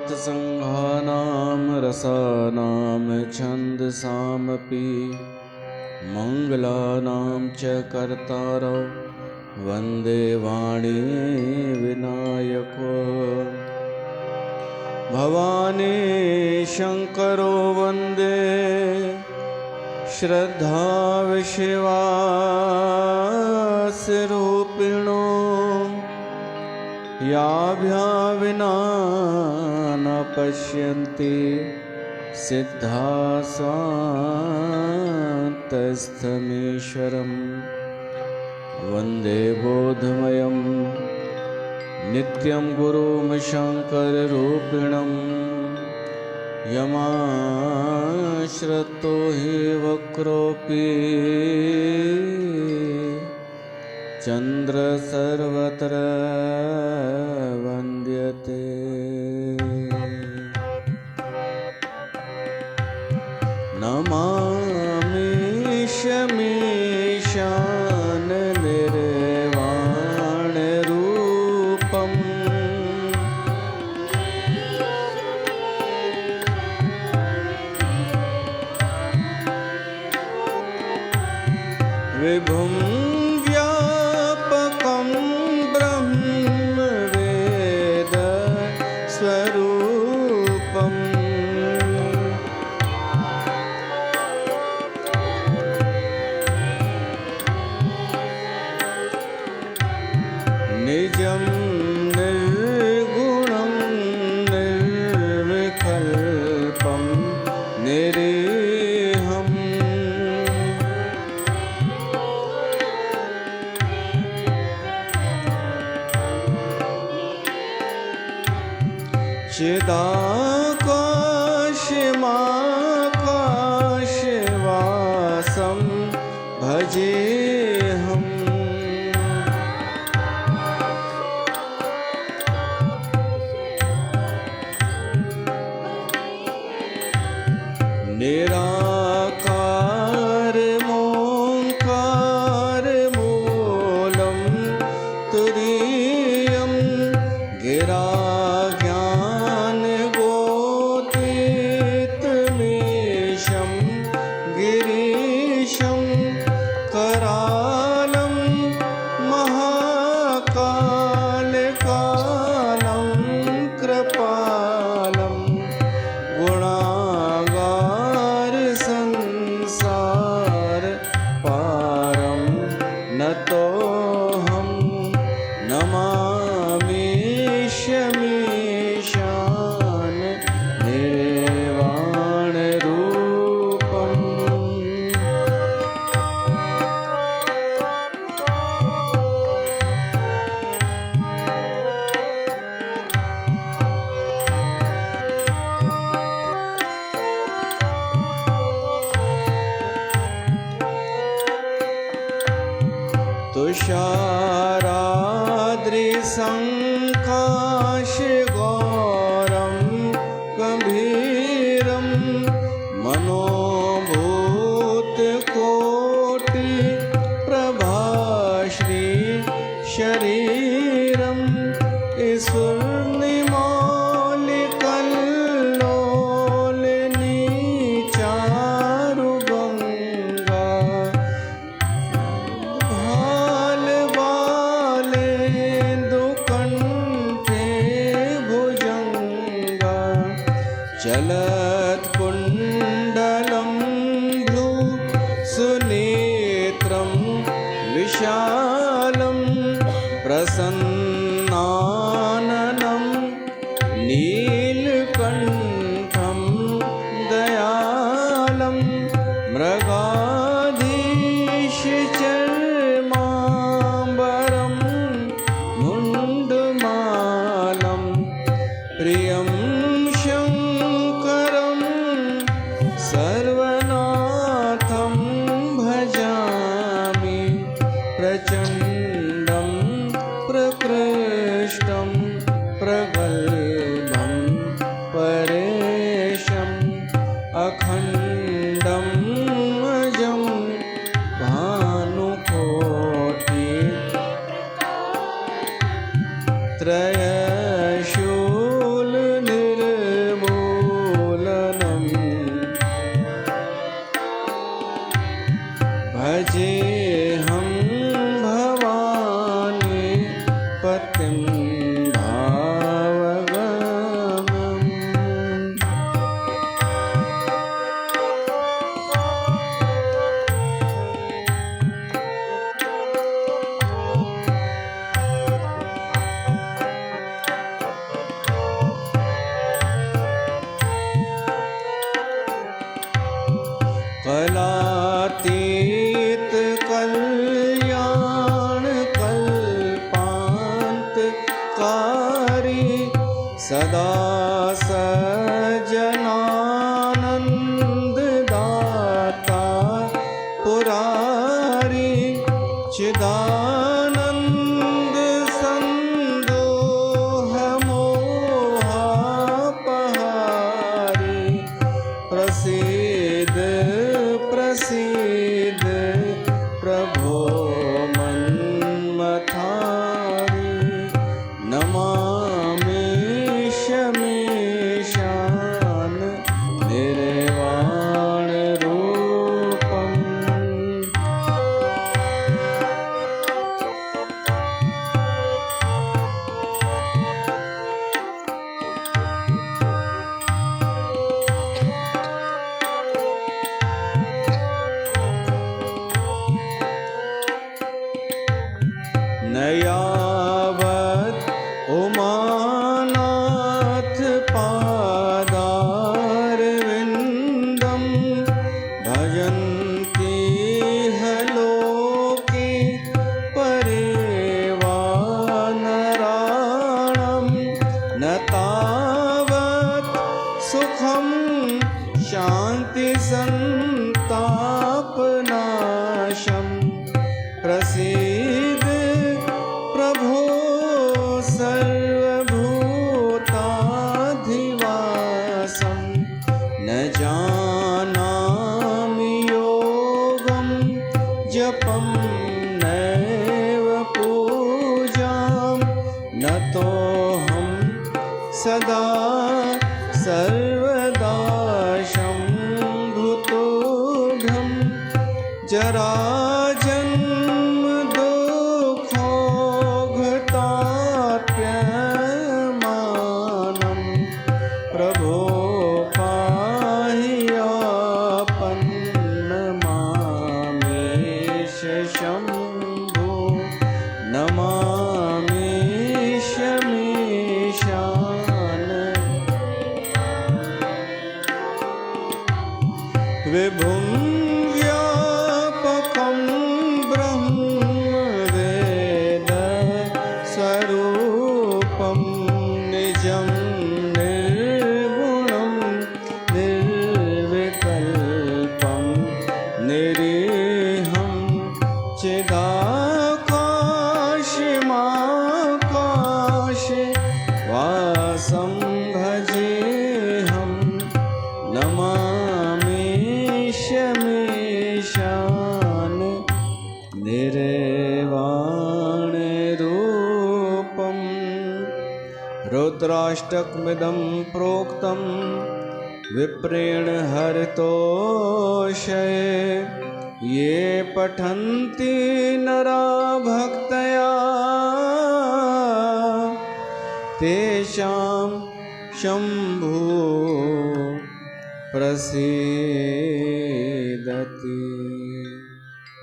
संघानां रसानां छन्दसामपि मङ्गलानां च कर्तारौ वन्दे वाणी विनायको भवानी शङ्करो वन्दे श्रद्धाविश्वासरूपिणो याभ्या विना न पश्यन्ति सिद्धा स्वान्तस्थमीश्वरं वन्दे बोधमयं नित्यं गुरुं शङ्कररूपिणं यमाश्रितो हि वक्रोऽपि चन्द्र सर्वत्र वन्द्यते। नमामि शमीशान निर्वाणरूपम् विभुं निजं निर्गुणं निर्विकल्पं निरीहम् चिदाकाशमाकाशवासं भजेऽहम् निराकारमोङ्कारमूलं तुरीयं गिराज्ञानगोतीतमीशं गिरीशं करालं महाकालकालं कृपालं संसार पारं नतोऽहं नमामि शमीशान निर्वाणरूपम् तुषाराद्रिसङ्काशगौरं गम्भीरं मनोभूतकोटिप्रभाश्री शरीरं स्फुर्णिमालिकल्लोलिनीचारुगङ्गा चलत्कुण्डलं भ्रू सुनेत्रं विशालं प्रसन्नाननं नीलकण्ठं दयालं मृगाधीशचर्माम्बरं मुण्डमालं प्रियं सर्वनाथं भजामि प्रचण्डं प्रकृष्टं प्रगल्भं परेशम् अखण्डं अजं भानुकोटि त्रयशूलनिर्भरं सजनानंद दाता पुरारी चिदानंद संदोह मोहापहारी प्रसीद प्रसीद प्रभो मन्मथारी नमामि शमीशान निर्वाण रूपम्। न यावत् उमानाथ पादारविन्दं भजन्ति ह लोके परिवानराणं न तावत् सुखं शान्ति संतापनाशं प्रसीद प्रभो सर्वभूताधिवासं न जानामि योगं जपं नैव पूजां नतोऽहं सदा सर्वदा शम्भुतोऽघं जराजन्म दुःखोघताप्यमानं प्रभो पाहि आपन्नमामेश शम्भो नमामि शमीशान विभुं व्यापकं ब्रह्मवेद स्वरूपं निजं निर्गुणं निर्विकल्पं निरीहं चिदाकाशमाकाशे वासं भजेऽहं नमामि शमीशान निर्वाण रूपम्। रुद्राष्टकमिदं प्रोक्तं विप्रेण हरितोषये ये पठन्ति नरा भक्तया तेषां शम्भो प्रसीदति।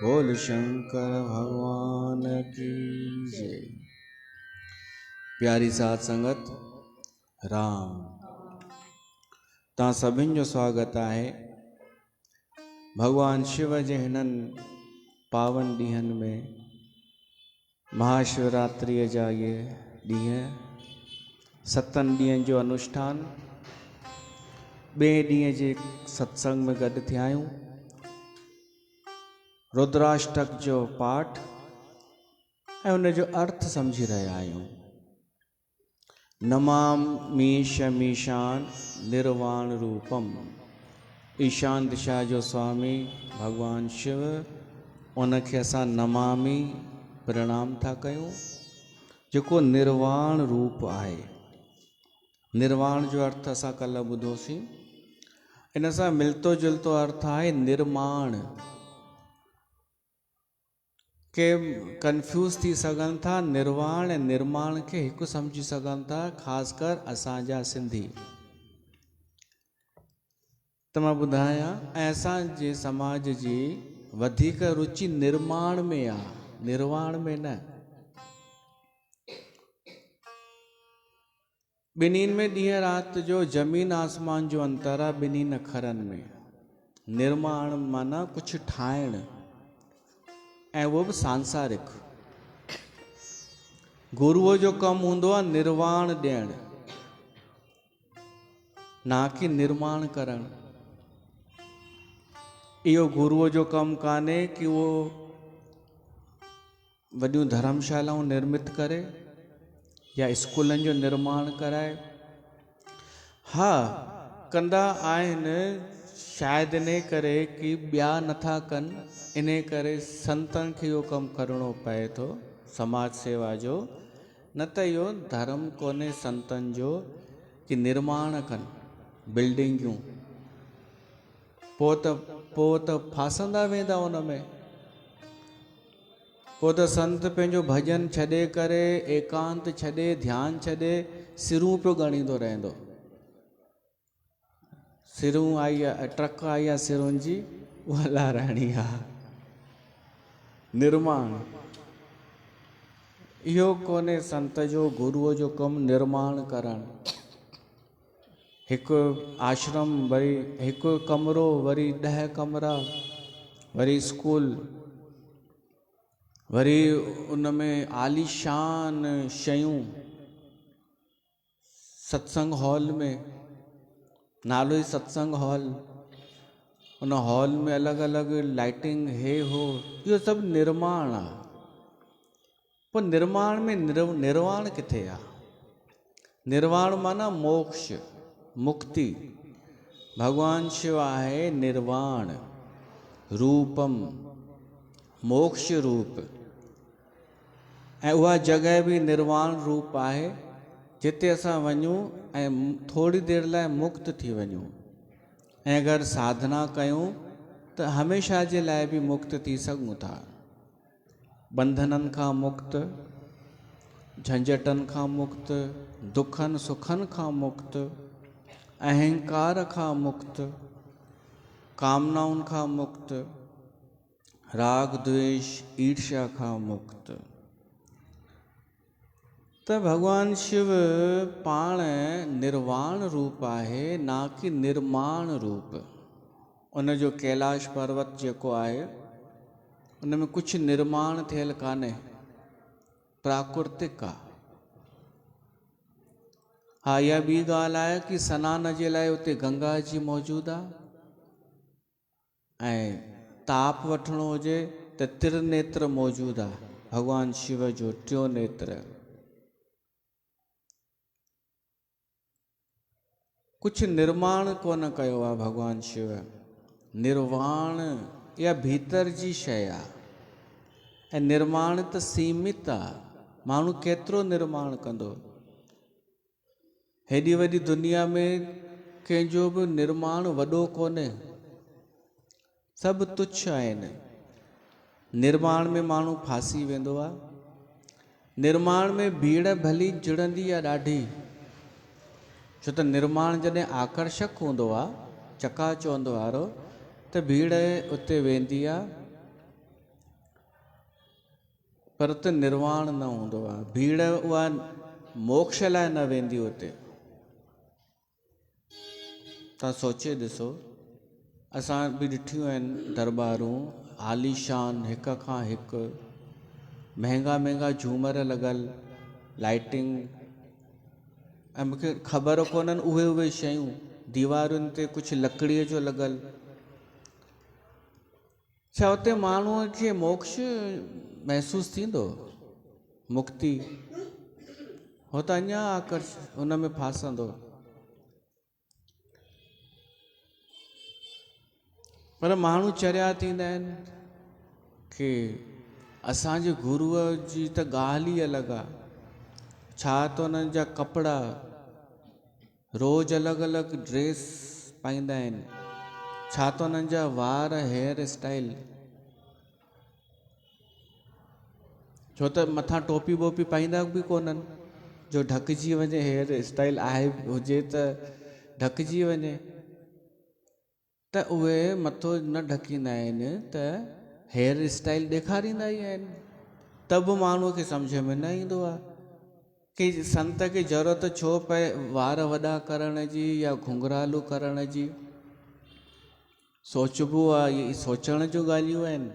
बोल शंकर भगवान की जय। प्यारी साथ संगत राम तव्हां सभिनि जो स्वागत आहे भगवान शिव जे हिननि पावन ॾींहंनि में महाशिवरात्रिअ जा ये ॾींहं 7 ॾींहंनि जो अनुष्ठान ॿिए ॾींहं जे सत्संग में गॾु थिया आहियूं। रुद्राष्टक जो पाठ ऐं उन जो अर्थ सम्झी रहिया आहियूं। नमामि शमीशान निर्वाण रूपम। ईशान दिशा जो स्वामी भगवान शिव उनखे असां नमामि प्रणाम था कयूं जेको निर्वाण रूप आहे। निर्वाण जो अर्थ असां कल्ह ॿुधोसीं। इन सां मिलतो जुलतो अर्थ आहे निर्माण। के कंफ्यूज थी सघनि था निर्वाण ऐं निर्माण खे हिकु सम्झी सघनि था, ख़ासि कर असांजा सिंधी। त मां ॿुधायां ऐं असांजे समाज जी वधीक रुचि निर्माण में आहे, निर्वाण में न। ॿिन्हिनि में ॾींहं राति जो ज़मीन आसमान जो अंतर आहे ॿिन्हिनि अखरनि में। निर्माण माना कुझु ठाहिणु ऐं उहो बि सांसारिक। गुरुअ जो कमु हूंदो आहे निर्वाण ॾियणु। ना कि निर्माण करण। इहो गुरुअ जो कमु कान्हे कि उहो वॾियूं धर्मशालाऊं निर्मित करे या स्कूलनि जो निर्माण कराए। हा, कंदा आहिनि, शायदि इन करे कि ॿिया नथा कनि, इन करे संतनि खे इहो कमु करिणो पए थो समाज सेवा जो। न त इहो धर्म कोन्हे संतनि जो कि निर्माण कनि बिल्डिंगियूं, पोइ त फासंदा वेंदा उन में। पोइ त संत पंहिंजो भॼन छॾे करे, एकांत छॾे, ध्यानु छॾे, सिरूं पियो ॻणींदो रहंदो। सिरूं आई आहे, ट्रक आई आहे सिरुनि जी, उहा लाराइणी आहे। निर्माण इहो कोन्हे संत जो, गुरुअ जो कमु निर्माण करणु। हिकु आश्रम, वरी हिकु कमरो, वरी 10 कमरा, वरी स्कूल, वरी उन में आलीशान शयूं। सत्संग हॉल में, नालो ई सत्संग हॉल, उन हॉल में अलॻि अलॻि लाइटिंग, हे हो, इहो सभु निर्माण आहे। पोइ निर्माण में निर्वाण किथे आहे? निर्वाण माना मोक्ष, मुक्ति। भगवान शिव आहे निर्वाण रूपम, मोक्ष रूप। ऐं उहा जॻह बि निर्वाण रूप आहे जिते असां वञूं ऐं थोरी देरि लाइ मुक्त थी वञूं। ऐं अगरि साधना कयूं त हमेशह जे लाइ बि मुक्त थी सघूं था। बंधननि खां मुक्त, झंझटनि खां मुक्त, दुखनि सुखनि खां मुक्त, अहंकार खां मुक्त, कामनाउनि खां मुक्त, राग द्वेष ईर्ष्या खां मुक्त। त भगवान शिव पाण निर्वाण रूप आहे, ना कि निर्माण रूप। उन जो कैलाश पर्वत जेको आहे उन में कुझु निर्माण थियल कान्हे, प्राकृतिक आहे। हा, इहा ॿी ॻाल्हि आहे कि सनान जे लाइ उते गंगा जी मौजूदु आहे, ऐं ताप वठिणो हुजे त त्रिनेत्र मौजूदु आहे, भगवान शिव जो टियों नेत्र। कुझु निर्माण कोन कयो आहे भगवान शिव। निर्वाण इहा भीतर जी शइ आहे, ऐं निर्माण त सीमित आहे। माण्हू केतिरो निर्माण कंदो? हेॾी वॾी दुनिया में कंहिंजो बि निर्माण वॾो कोन्हे, सभु तुच्छ आहिनि। निर्माण में माण्हू फासी वेंदो आहे। निर्माण में भीड़ भली जुड़ंदी आहे ॾाढी, छो त निर्माण जॾहिं आकर्षक हूंदो आहे, चकाचौंध वारो, त भीड़ उते वेंदी आहे। पर त निर्वाण न हूंदो आहे, भीड़ उहा मोक्ष लाइ न वेंदी उते। तव्हां सोचे ॾिसो, असां बि ॾिठियूं आहिनि दरबारूं, आलीशान, हिक खां हिकु, महांगा महांगा झूमर लॻल, लाइटिंग, ऐं मूंखे ख़बर कोन्हनि उहे शयूं, दीवारुनि ते कुझु लकड़ीअ जो लॻल। छा उते माण्हूअ खे मोक्ष महसूसु थींदो, मुक्ति? हो त अञा हुन में फासंदो। पर माण्हू चरिया थींदा आहिनि कि असांजे गुरूअ जी त ॻाल्हि ई अलॻि आहे। छा त उन्हनि जा कपिड़ा, रोज़ अलॻि अलॻि ड्रेस पाईंदा आहिनि, छा त उन्हनि जा वार, हेयर स्टाइल, छो त मथां टोपी वोपी पाईंदा बि कोन्हनि जो ढकिजी वञे, हेयर स्टाइल आहे हुजे त ढकिजी वञे। त उहे मथो न ढकींदा आहिनि, त हेयर स्टाइल ॾेखारींदा ई आहिनि। त बि माण्हूअ खे सम्झ में न ईंदो आहे कि संत खे ज़रूरत छो पए वार वॾा करण जी या घुंघरालू करण जी। सोचबो आहे, इहे सोचण जूं ॻाल्हियूं आहिनि।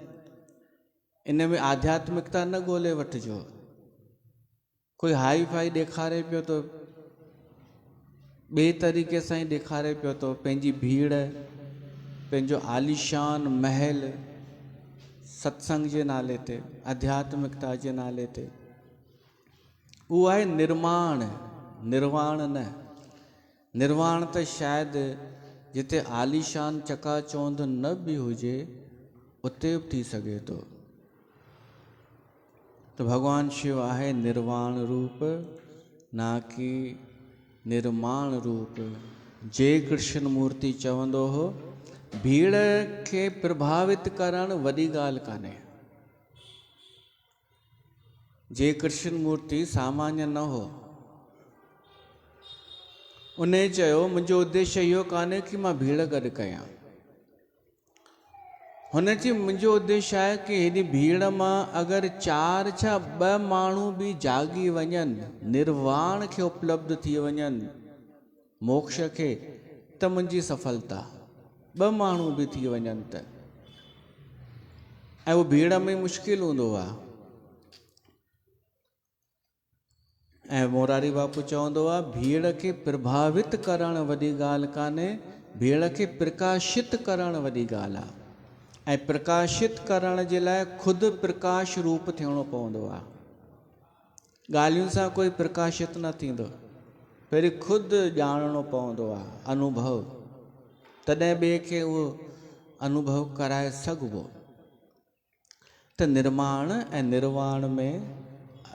इन में आध्यात्मिकता न ॻोल्हे वठिजो। कोई हाई फाई ॾेखारे पियो त ॿिए तरीक़े सां ई ॾेखारे पियो थो पंहिंजी भीड़, पंहिंजो आलीशान महल सत्संग जे नाले ते, आध्यात्मिकता जे नाले ते। उहो आहे निर्माण, निर्वाण न। निर्वाण त शायदि जिते आलीशान चकाचौंध न बि हुजे उते बि थी सघे थो। तो भगवान शिव आहे निर्वाण रूप, ना कि निर्माण रूप। जय कृष्ण मूर्ति चवंदो हो, भीड़ खे प्रभावित करण वॾी ॻाल्हि कान्हे। जय कृष्ण मूर्ति सामान्य न हो। उन चयो मुंहिंजो उद्देश्य इहो कान्हे कि मां भीड़ गॾु कयां। हुन चई मुंहिंजो उद्देश्य आहे कि हेॾी भीड़ मां अगरि 4 छा 2 माण्हू बि जागी वञनि, निर्वाण खे उपलब्ध थी वञनि, मोक्ष खे, त मुंहिंजी सफलता। 2 माण्हू बि थी वञनि त, ऐं उहो भीड़ में मुश्किल हूंदो आहे। ऐं मोरारी बापू चवंदो आहे, भीड़ खे प्रभावित करणु वॾी ॻाल्हि कान्हे, भीड़ खे प्रकाशित करणु वॾी ॻाल्हि आहे। ऐं प्रकाशित करण जे लाइ ख़ुदि प्रकाश रूप थियणो पवंदो आहे। ॻाल्हियुनि सां कोई प्रकाशित न थींदो, पहिरीं ख़ुदि ॼाणणो पवंदो आहे, अनुभव, तॾहिं ॿिए खे उहो अनुभव कराए सघिबो। त निर्माण ऐं निर्वाण में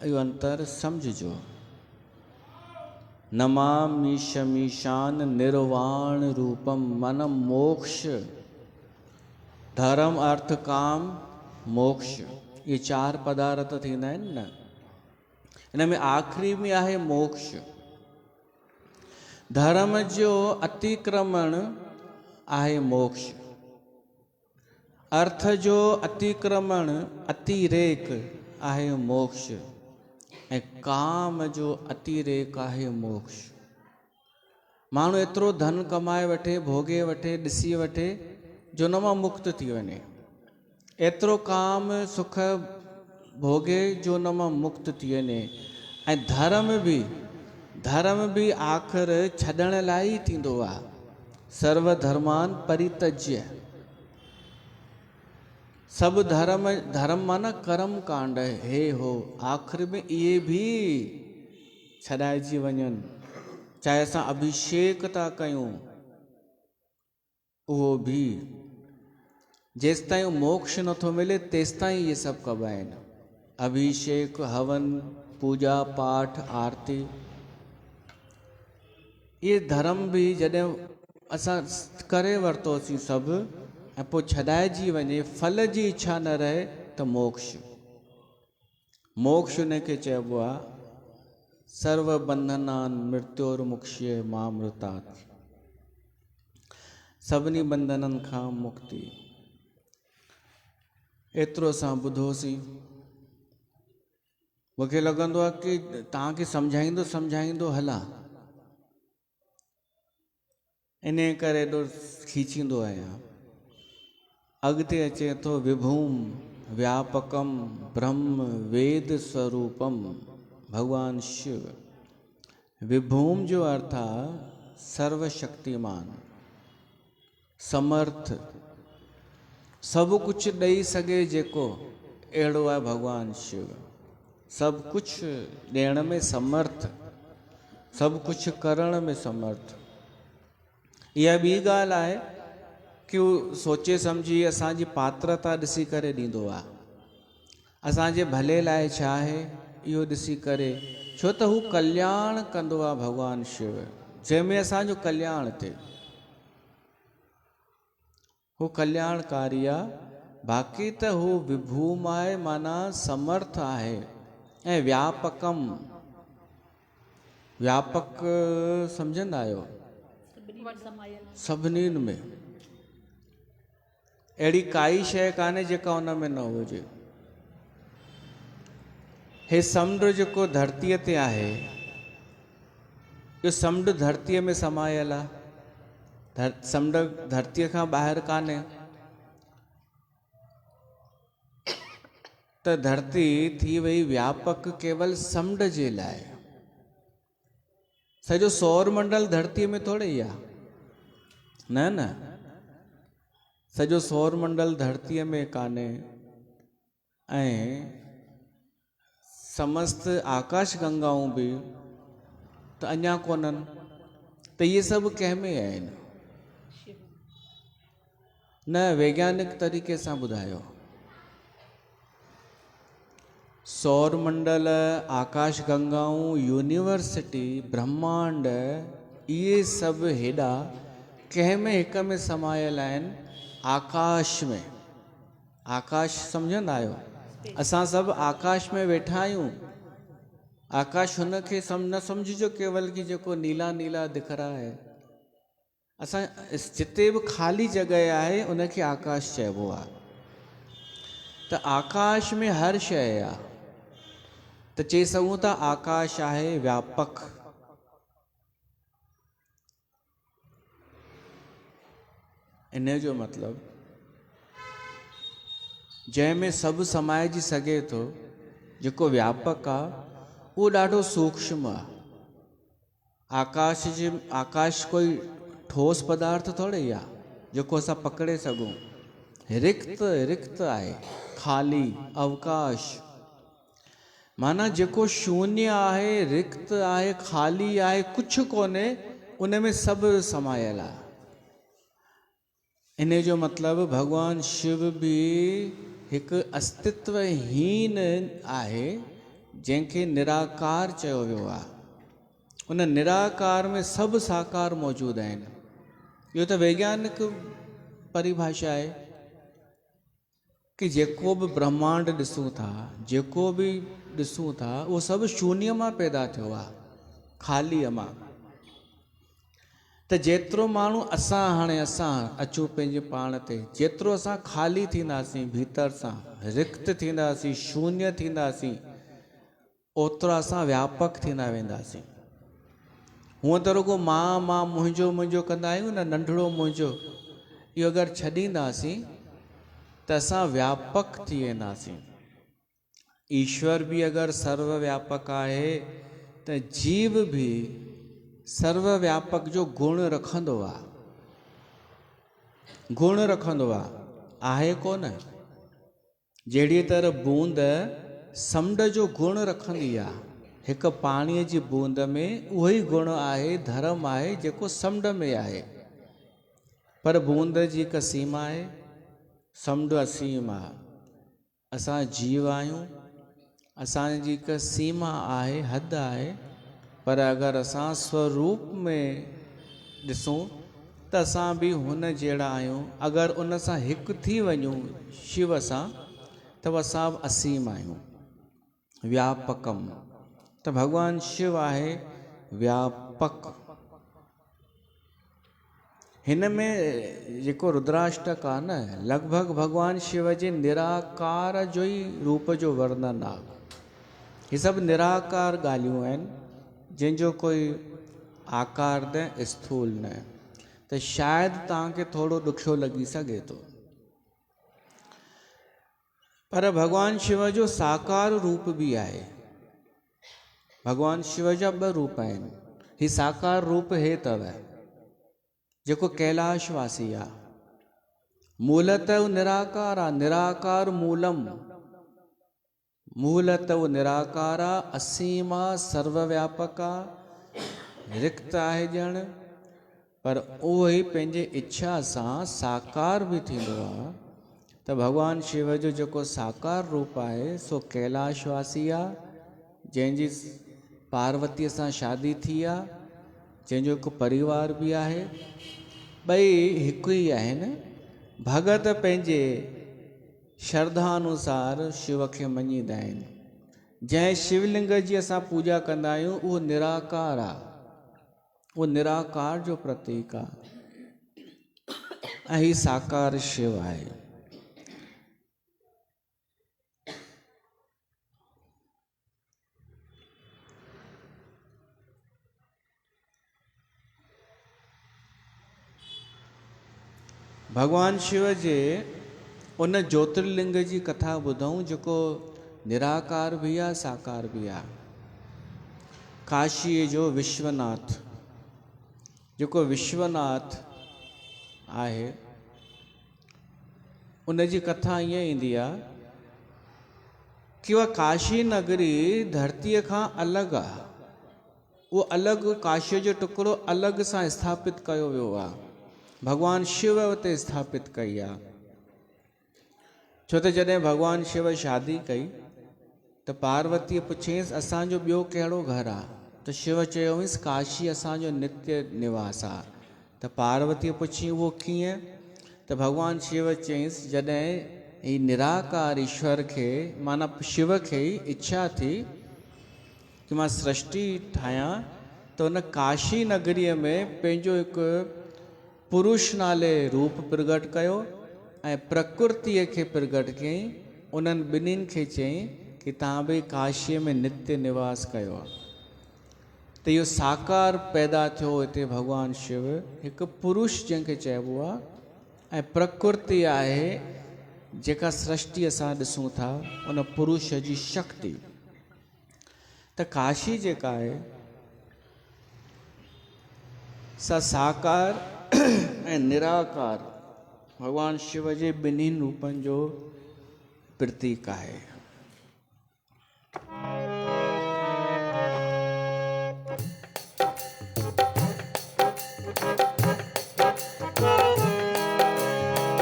इहो अंतर सम्झिजो। नमामि शमीशान निर्वाण रूपम, मन मोक्ष, धर्म अर्थ काम मोक्ष, ये 4 पदार्थ थींदा आहिनि न। इन में आख़िरी में आहे मोक्ष। धर्म जो अतिक्रमण आहे मोक्ष, अर्थ जो अतिक्रमण अतिरेक आहे मोक्ष, ऐं काम जो अतिरेक आहे मोक्ष। माण्हू एतिरो धन कमाए वठे, भोगे वठे, ॾिसी वठे, जो न मां मुक्त थी वञे। एतिरो काम सुख भोगे जो न मां मुक्त थी वञे। ऐं धर्म बि आख़िर छॾण लाइ ई थींदो आहे। सर्व धर्मान परित्यज्य, सभु धर्म माना कर्म कांड हे हो, आख़िर में इहे बि छॾाइजी वञनि। चाहे असां अभिषेक था कयूं, उहो बि जेसिताईं मोक्ष नथो मिले तेसिताईं इहे सभु कबा आहिनि। अभिषेक, हवन, पूजा पाठ, आरती, इहे धर्म बि जॾहिं असां करे वरितोसीं सभु, ऐं पोइ छॾाइजी वञे, फल जी इच्छा न रहे, त मोक्ष उनखे चइबो आहे सर्व बंधनान मृत्योर्मुक्ष्य मामृतात्, सभिनी बंधननि खां मुक्ति। एतिरो असां ॿुधोसीं, मूंखे लॻंदो आहे कि तव्हांखे सम्झाईंदो हलां, इन करे एॾो खीचींदो आहियां। अॻिते अचे थो विभूम व्यापकम ब्रह्म वेद स्वरूपम, भगवान शिव। विभूम जो अर्थ आहे सर्वशक्तिमान, समर्थ, सभु कुझु ॾेई सघे जेको, अहिड़ो आहे भगवान शिव। सभु कुझु ॾियण में समर्थ, सभु कुझु करण में समर्थ। इहा ॿी ॻाल्हि आहे कि उहो सोचे सम्झी असांजी पात्रता ॾिसी करे ॾींदो आहे। असांजे भले लाइ छा आहे इहो ॾिसी करे, छो त हू कल्याण कंदो आहे भगवान शिव, जंहिंमें असांजो कल्याण थिए, हू कल्याणकारी आहे। बाक़ी त हू विभूम आहे, माना समर्थ आहे। ऐं व्यापकम, व्यापक सम्झंदा आहियो, सभिनीनि में, अहिड़ी काई शइ कान्हे जेका उन में न हुजे। हे समुंड जेको धरतीअ ते आहे, इहो समुंड धरतीअ में समायल आहे, समुंड धरतीअ खां ॿाहिरि कान्हे। त धरती थी वई व्यापक केवल समुंड जे लाइ। सॼो सौर मंडल धरतीअ में थोड़े ई आहे, न न, सॼो सौर मंडल धरतीअ में कान्हे ऐं समस्त आकाश गंगाऊं बि त अञा कोन्हनि, त इहे सभु कंहिंमें आहिनि? न वैज्ञानिक तरीक़े सां ॿुधायो। सौर मंडल, आकाश गंगाऊं, यूनिवर्सिटी, ब्रह्मांड, इहे सभु हेॾा कंहिंमें हिक में समायल आहिनि? आकाश में। आकाश सम्झंदा आहियो? असां सभु आकाश में वेठा आहियूं। आकाश हुनखे न सम्झिजो केवल कि जेको नीला नीला दिख रहा है। असां जिते बि ख़ाली जॻह आहे उनखे आकाश चइबो आहे। त आकाश में हर शइ आहे, त चई सघूं था आकाश आहे व्यापक। इन जो मतिलबु जंहिंमें सभु समाइजी सघे थो, जेको व्यापक आहे, उहो ॾाढो सूक्ष्म आहे। आकाश कोई ठोस पदार्थ थोड़े ई आहे जेको असां पकड़े सघूं। रिक्त आहे, ख़ाली अवकाश, माना जेको शून्य आहे, रिक्त आहे, ख़ाली आहे, कुझु कोन्हे, उन में सभु समायल आहे। इन जो मतिलबु भगवान शिव बि हिकु अस्तित्वहीन आहे जंहिंखे निराकार चयो वियो आहे। उन निराकार में सभु साकार मौजूदु आहिनि। इहो त वैज्ञानिक परिभाषा आहे कि जेको बि ब्रह्मांड ॾिसूं था, जेको बि ॾिसूं था, उहो सभु शून्य मां पैदा थियो आहे, ख़ालीअ मां। त जेतिरो माण्हू असां अचूं पंहिंजे पाण ते, जेतिरो असां ख़ाली थींदासीं, भीतर सां रिक्त थींदासीं, शून्य थींदासीं, ओतिरो असां व्यापक थींदा वेंदासीं। हूअं त रुगो मां मुंहिंजो कंदा आहियूं न, नंढड़ो मुंहिंजो, इहो अगरि छॾींदासीं त असां व्यापक थी वेंदासीं। ईश्वर बि अगरि सर्वव्यापक आहे त जीव बि सर्वव्यापक जो गुण रखंदो आहे। गुण रखंदो आहे कोन? जहिड़ी तरह बूंद समुंड जो गुण रखंदी आहे, हिकु पाणीअ जी बूंद में उहो ई गुण आहे, धर्म आहे जेको समुंड में आहे। पर बूंद जी हिकु सीमा आहे, समुंड असीम आहे। असां जीव आहियूं, असांजी हिकु सीमा आहे, हद आहे। पर अगरि असां स्वरूप में ॾिसूं त असां बि हुन जहिड़ा आहियूं। अगरि उन सां हिकु थी वञूं शिव सां, त असां बि असीम आहियूं, व्यापकम। त भगवान शिव आहे व्यापक। हिन में जेको रुद्राष्टक आहे न, लॻभॻि भगवान शिव जे निराकार जो ई रूप जो वर्णन आहे। हे सभु निराकार ॻाल्हियूं आहिनि, जंहिंजो कोई आकार न, स्थूल न। त शायदि तव्हांखे थोरो ॾुखियो लॻी सघे थो, पर भगवान शिव जो साकार रूप बि आहे। भगवान शिव जा ॿ रूप आहिनि। ही साकार रूप हे अथव जेको कैलाशवासी आहे। मूलतः निराकार आहे, निराकार मूलम। मूलतः निराकार आहे, असीम आहे, सर्वव्यापक आहे, रिक्त आहे ॼण। पर उहो ई पंहिंजे इच्छा सां साकार बि थींदो आहे। त भगवान शिव जो जेको साकार रूप आहे सो कैलाशवासी आहे, जंहिंजी पार्वतीअ सां शादी थी आहे, जंहिंजो हिकु परिवार बि आहे। ॿई हिकु ई आहिनि। भगत पंहिंजे श्रद्धा अनुसार शिव खे मञींदा आहिनि। जंहिं शिवलिंग जी असां पूॼा कंदा आहियूं उहो निराकार आहे, उहो निराकार जो प्रतीक आहे। ऐं ही साकार शिव आहे। भगवान शिव जे उन ज्योतिर्लिंग जी कथा ॿुधूं जेको निराकार भी आहे, साकार भी आहे। काशीअ जो विश्वनाथ, जेको विश्वनाथ आहे, उन जी कथा ईअं ईंदी आहे कि उहा काशी नगरी धरतीअ खां अलॻि आहे। उहो अलॻि, काशीअ जो टुकड़ो अलॻि सां स्थापित कयो वियो आहे। भॻवानु शिव उते स्थापित कई आहे। छो त जॾहिं भॻवानु शिव शादी कई त पार्वतीअ पुछियईंसि असांजो ॿियो कहिड़ो घरु आहे? त शिव चयोसि काशी असांजो नित्य निवास आहे। त पार्वतीअ पुछी उहो कीअं? त भॻवानु शिव चयईंसि जॾहिं ही निराकार ईश्वर खे, माना शिव खे इच्छा थी कि मां सृष्टि ठाहियां, त उन काशी नगरीअ में पंहिंजो हिकु पुरुष नाले रूप प्रगट कयो ऐं प्रकृतिअ खे प्रगट कयईं। उन्हनि ॿिन्हिनि खे चयईं कि तव्हां बि काशीअ में नित्य निवास कयो आहे। त इहो साकार पैदा थियो हिते भॻवानु शिव, हिकु पुरुष जंहिंखे चइबो आहे, ऐं प्रकृति आहे जेका सृष्टि असां ॾिसूं था, उन पुरुष जी शक्ति। त काशी जेका आहे सा साकार ऐं निराकार भॻवानु शिव जे ॿिन्हिनि रूपनि जो प्रतीक आहे।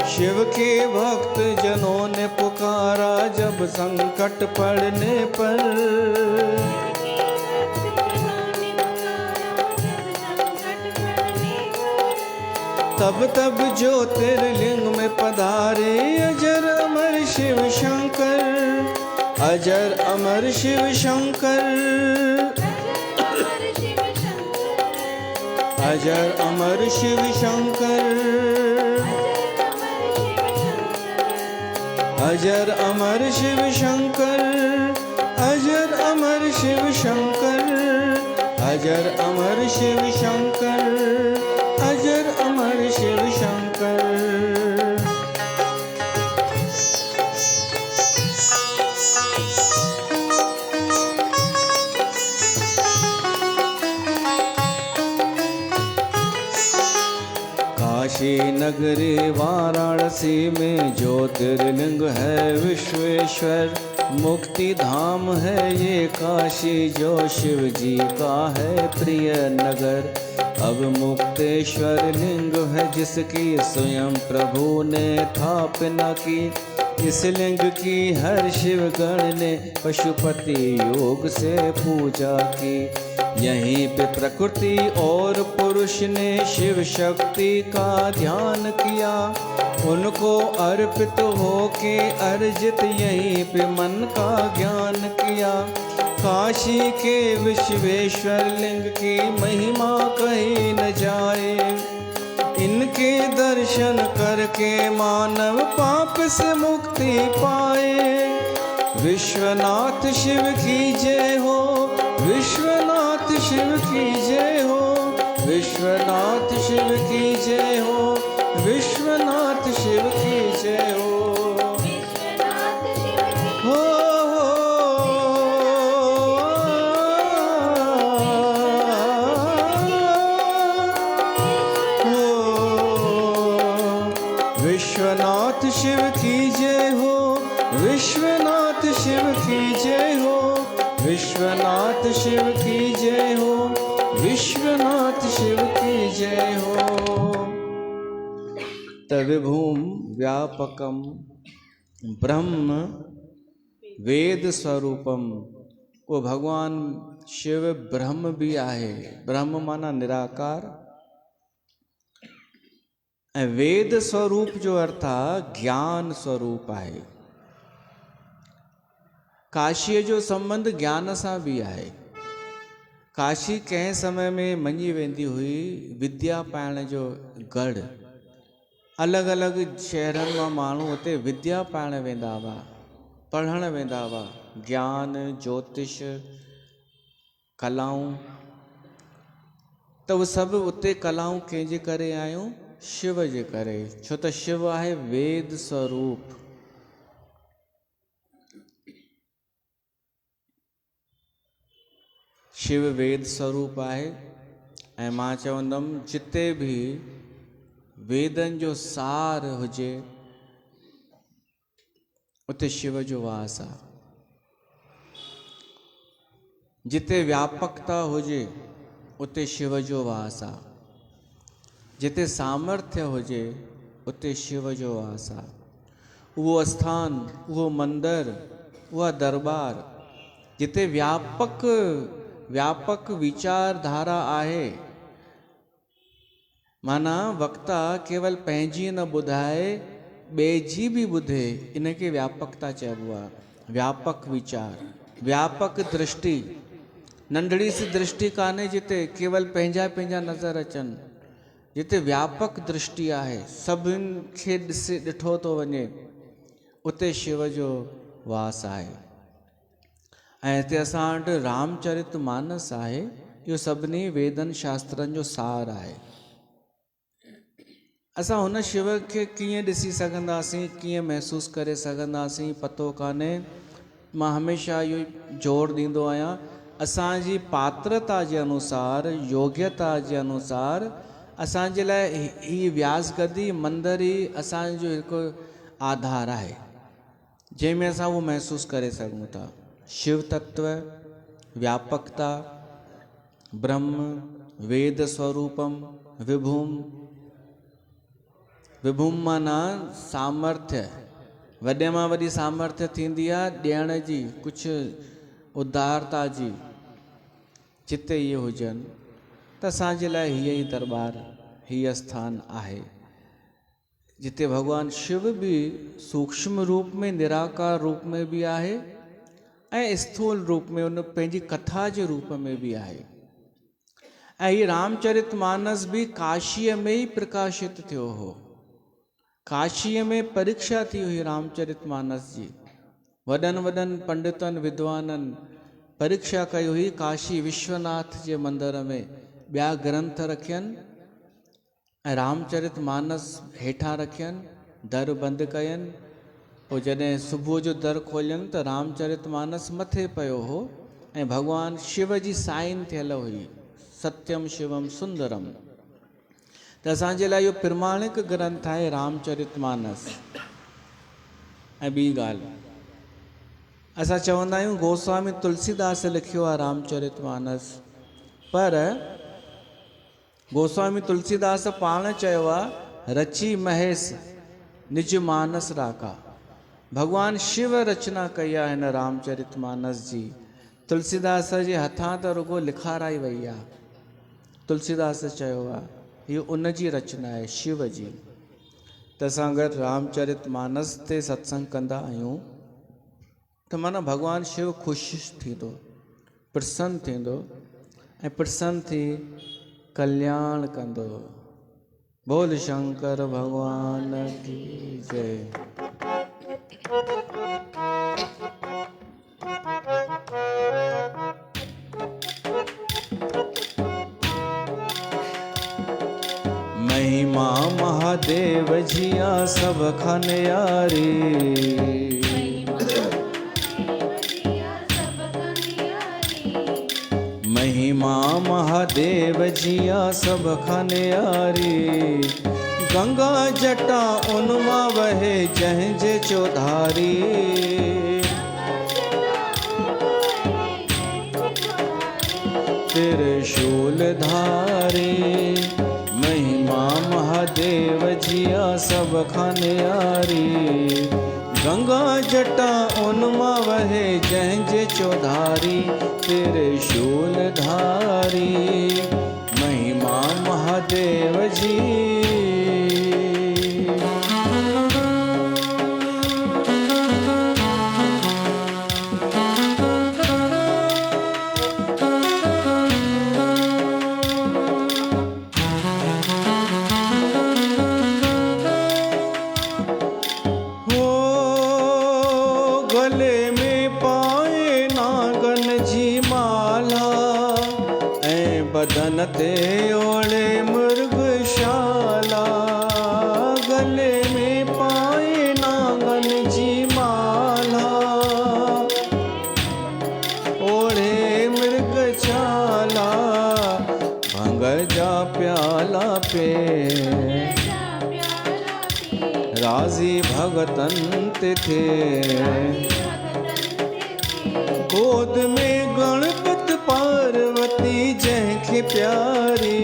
शिव के भक्त जनों ने पुकारा जब संकट पड़ने पर, तब तब ज्योतिर्लिंग में पधारे अजर अमर शिव शंकर, अजर अमर शिव शंकर, अजर अमर शिव शंकर, अजर अमर शिव शंकर, अजर अमर शिव शंकर, अजर अमर शिव शंकर, अजर अमर शिव शंकर। काशी नगरी वाराणसी में ज्योतिर्लिंग है विश्वेश्वर, मुक्ति धाम है ये काशी जो शिव जी का है प्रिय नगर। अब मुक्तेश्वर लिंग है जिसकी स्वयं प्रभु ने स्थापना की, इस लिंग की हर शिवगण ने पशुपति योग से पूजा की। यहीं पे प्रकृति और पुरुष ने शिव शक्ति का ध्यान किया, उनको अर्पित होके अर्जित यहीं पे मन का ज्ञान किया। काशी के विश्वेश्वर लिंग की महिमा कही न जाए, इनके दर्शन करके मानव पाप से मुक्ति पाए। विश्वनाथ शिव की जय हो, विश्वनाथ शिव की जय हो, विश्वनाथ शिव की जय हो, विश्वनाथ शिव की जय हो। विश्वनाथ शिव की जय हो, विश्वनाथ शिव की जय हो, विश्वनाथ शिव की जय हो, विश्वनाथ शिव की जय हो। तविभूम व्यापकम ब्रह्म वेद स्वरूपम, वो भगवान शिव ब्रह्म भी आहे। ब्रह्म माना निराकार, ऐं वेद स्वरूप जो अर्थ आहे ज्ञान स्वरूप आहे। काशीअ जो संबंध ज्ञान सां बि आहे। काशी कंहिं समय में मञी वेंदी हुई विद्या पाइण जो गढ़। अलॻि अलॻि शहरनि मां माण्हू उते विद्या पाइण वेंदा हुआ, पढ़ण वेंदा हुआ, ज्ञान, ज्योतिष, कलाऊं। त उहे सभु उते कलाऊं कंहिंजे करे आयूं? शिव जे करे, छो त शिव आहे वेद स्वरूप। शिव वेद स्वरूप आहे ऐं मां चवंदुमि जिते बि वेदनि जो सार हुजे उते शिव जो वास आहे। जिते व्यापकता हुजे उते शिव जो वास आहे। जिते सामर्थ्य हुजे उते शिव जो वास आहे। उहो स्थान, उहो मंदिर, उहा दरबार जिते व्यापक विचारधारा आहे, माना वक्ता केवल पंहिंजी न ॿुधाए ॿिए जी बि ॿुधे, इनखे व्यापकता चइबो आहे। व्यापक विचार, व्यापक दृष्टि, नंढड़ी सी दृष्टि कान्हे जिते केवल पंहिंजा नज़र अचनि। जिते व्यापक दृष्टि आहे, सभिनि खे ॾिठो थो वञे, उते शिव जो वास आहे। ऐं हिते असां वटि रामचरित मानस आहे। इहो सभिनी वेदनि शास्त्रनि जो सार आहे। असां हुन शिव खे कीअं ॾिसी सघंदासीं, कीअं महसूसु करे सघंदासीं, पतो कान्हे। मां हमेशह इहो जोर ॾींदो आहियां, असांजी पात्रता जे अनुसार, योग्यता जे अनुसार असांजे लाइ ही व्यासगदी मंदिर ई असांजो हिकु आधार आहे, जंहिंमें असां उहो महसूसु करे सघूं था। शिव तत्व, व्यापकता, ब्रह्म, वेद स्वरूपम, विभुम माना सामर्थ्य, वॾे मां वॾी सामर्थ्य थींदी आहे ॾियण जी, कुझु उदारता जी। जिते इहे हुजनि त असांजे लाइ हीअ ई दरबार, हीअ स्थान आहे जिते भॻवानु शिव बि सूक्ष्म रूप में, निराकार रूप में बि आहे ऐं स्थूल रूप में, उन पंहिंजी कथा जे रूप में बि आहे। ऐं हीअ रामचरित मानस बि काशीअ में ई प्रकाशित थियो हो। काशीअ में परीक्षा थी हुई रामचरित मानस जी। वॾनि पंडितनि, विद्वाननि परीक्षा कई हुई काशी विश्वनाथ जे मंदिर में। ॿिया ग्रंथ रखियनि ऐं रामचरित मानस हेठां रखियनि, दर बंदि कयनि। पोइ जॾहिं सुबुह जो दर खोलियनि त रामचरित मानस मथे पियो हो ऐं भॻवानु शिव जी साइन थियल हुई, सत्यम शिवम सुंदरम। त असांजे लाइ इहो प्रमाणिक ग्रंथ आहे रामचरित मानस। ऐं ॿी ॻाल्हि, असां चवंदा आहियूं गोस्वामी तुलसीदास लिखियो आहे रामचरित मानस, पर गोस्वामी तुलसीदास पाण चयो आहे रची महेश निज मानस राका। भॻवानु शिव रचना कई आहे हिन रामचरित मानस जी। तुलसीदास जे हथां त रुगो लिखाराई वई आहे। तुलसीदास चयो आहे हीअ उन जी रचना आहे, शिव जी। त असां अगरि रामचरित मानस ते सत्संग कंदा आहियूं त माना भॻवानु शिव ख़ुशि थींदो, प्रसन्न थींदो ऐं प्रसन्न थी कल्याण कंदो। बोल शंकर भगवान की जय। महिमा महादेव जिया सब खनियारी, महिमा महादेव जिया सब खनियारी। गंगा जटा उनमा वहे जह जे चौधारी, त्रिशूल धारी। महिमा महादेव जिया सब खनियारी, गंगा जटा उनमा वहे जह जे चौधारी। त्रिशूल धारी महिमा महादेव जी। बदन ते ओढ़े मृगशाला, गले में पाए नागन जी माला। ओढ़े मृगशाला राज़ी भगतन ते थे। गोद में गणपत पार्वती जंहिंखे प्यारी।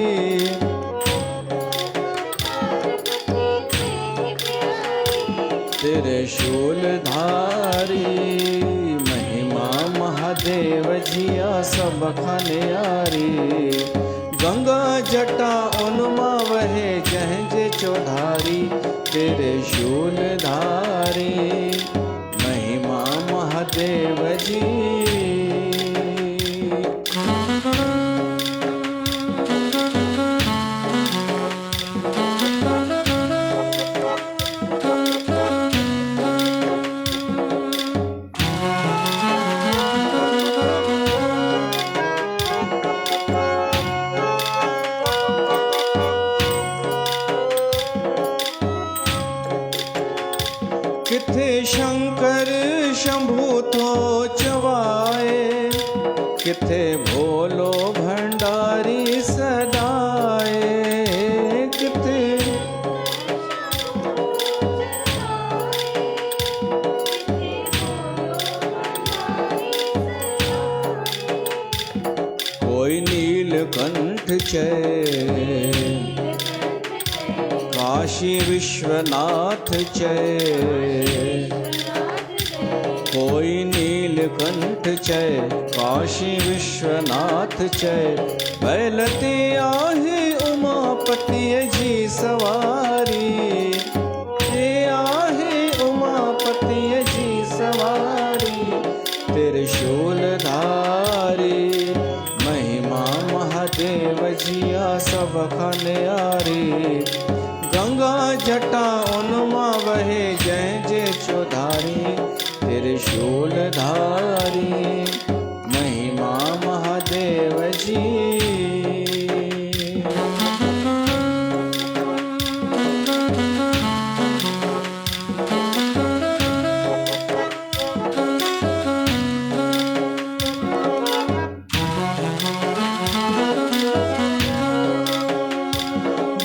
त्रिशूल धारी महिमा महादेव जिया सब खनियारी। गंगा जटा उनमा वहे जंहिंजे चौधारी। त्रिशूल धारी महिमा महादेव जी। किथे शंकर शंभु थो चवाए। किथे भोलो भंडारी सदाए। किथे कोई नीलकंठ चय। काशी विश्वनाथ चय। कोई नीलकंठ चय काशी विश्वनाथ चय। बैलते आहे उमापति जी सवारी। ये आहे उमापति जी सवारी। त्रिशूल धारी महिमा महादेव जिया सब खनियारी। गंगा जटा उनमा वहे जंहिंजे चौधारी। त्रिशूल धारी महिमा महादेव जी।